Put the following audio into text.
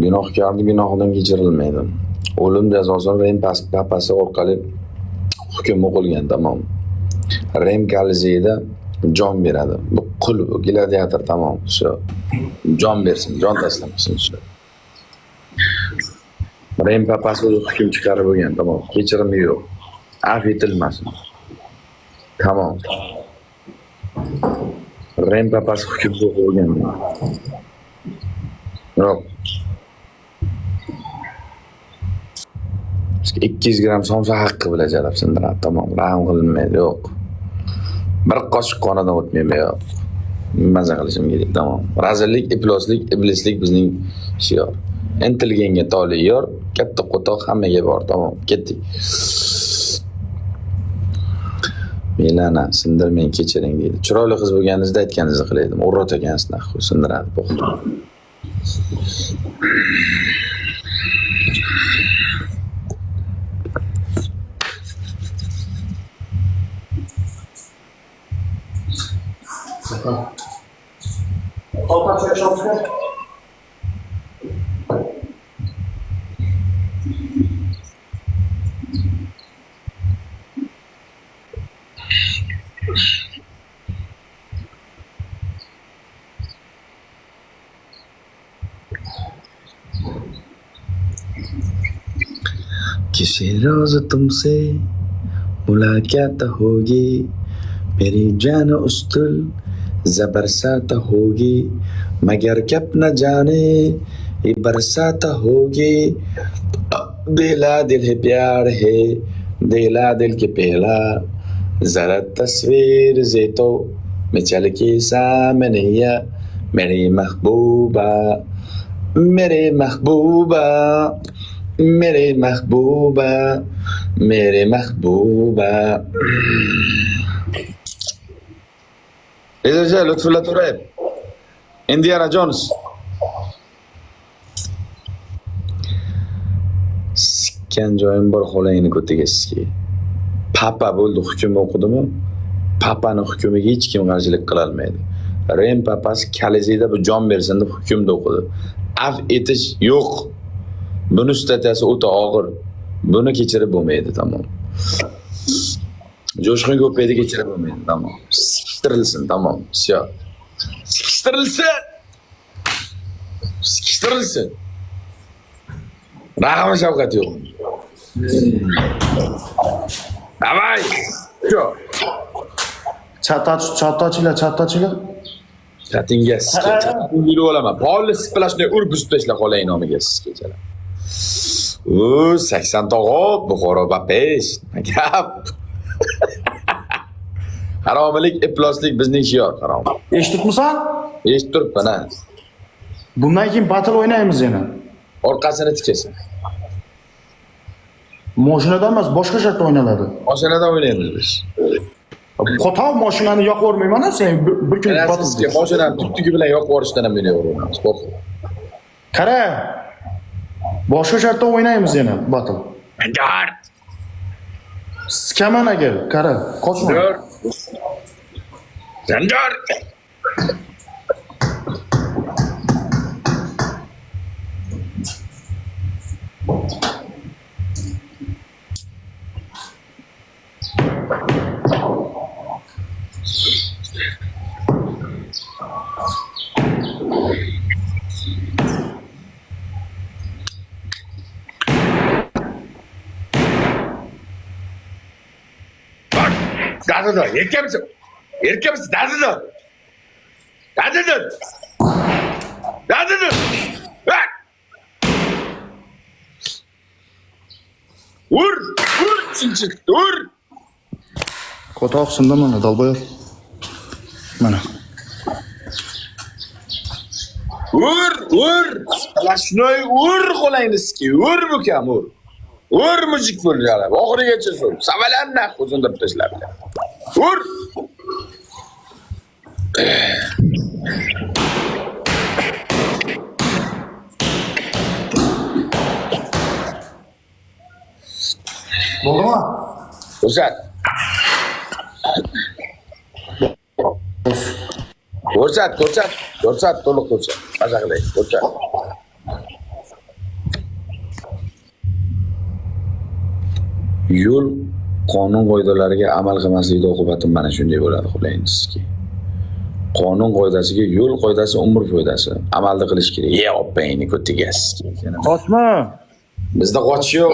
Gunohkorning gunohidan kechirilmaydi. O'lim jazosini Rim papasi orqali hukm o'qilgan, tamom. Rim Kolizeyda jon beradi. Bu qul, bu gladiator, tamom. Shu. Jon bersin, jon taslamasin shu. Rim papasi o'zi hukm chiqarib bo'lgan, tamom. Kechirim yo'q. Af etilmasin. Tamom. Rim papasi hukm o'qilgan. Yo'q. 200 gram somsa haqqi bilan jalab sindiradi, tamom. Rahm qilinmaydi, yo'q. Bir qoshiq qonidan o'tmaydi, yo'q. Maza qilishim kerak, tamom. Razillik, ifloslik, iblislik bizning shior. Intilganga toli yor, katta qo'toq hammaga bor, tamom. Ketdik. Milana, sindirmang, kechiring deydi. Chiroyli qiz bo'lganingizda aytganingizni qilaydim. O'rrat ekansiz, sindiradi, bo'xti. किसी रोज तुमसे मुलाकात होगी, मेरी जान उस्तुल ज़बरसात होगी, मगर कब न जाने ये बरसात होगी। दिला दिल है प्यार है, दिला दिल के पहला, जरा तस्वीर से तो मैं चल के सामने या मेरी महबूबा, मेरे महबूबा, मेरे महबूबा, मेरे महबूबा. Eza Lutfullah To'rayev, Indiana Jones. Sikkan joyim bor, xolangni ko'taga. Papa bo'ldi, hukm o'qidimi? Papani hukmiga hech kim qarshilik qila olmaydi. Rim papasi Kolizeyda bu jon bersin deb hukmda o'qidi. Af etish yo'q. Buni statiyasi o'ta og'ir. Buni kechirib bo'lmaydi, tamom. Jo'shqin ko'paydi, kechirib bo'lmaydi, tamom. Sikishtirilsin, tamom. Всё. Sikishtirilsin. Sikishtirilsin. Rahim shafqat yo'q. Davay. Shu. Chatochilar. Chatinga sikka. Yurib olaman. Polni splashni urib buzib tashla qolay nomiga sizga. 80 tog'ob, Buxoro bapesh. Gap. Haromilik, ifloslik bizning shior, harom. Eshitibmisan? Eshitib turibman, ha. Bundan keyin battle o'ynaymiz yana. Orqasini tikasan. Mashinada emas, boshqa joyda o'ynaladi. Mashinada o'ynaymiz biz. Qo'tov mashinani yoqib o'rmayman, sen bir kun battle. Mashinani tuttugi bilan yoqib o'rishdan ham meni o'raman. Qara. Boshqa joyda o'ynaymiz yana battle. Anjar. Skamanaga, qara, qochma. Zanjar. Dadıdır, erkek misin? Erkek misin? Dadıdır. Dadıdır. Dadıdır. Vur, çinçik, vur. Qo'toq sindi mana, dalboyor. Mana. Vur. Splashnoy vur qo'layniski, vur bukam, vur. Vur mujik bo'ladi. Oxirigacha so'l. Savalanna o'zindirib tashlab. Vur. Bo'ldimi? Ko'rsat. Ko'rsat. Ko'rsat, to'liq ko'rsat. Maza qilay, ko'rsat. Yo'l qonun qoidalariga amal qilmaslikda oqibati mana shunday bo'ladi, xuloyingizki. Qonun qoidasiga yo'l qoidasi umr foydasi. Amalda qilish kerak. Opangni ko'tigasiz. Qochma. Bizda qochish yo'q.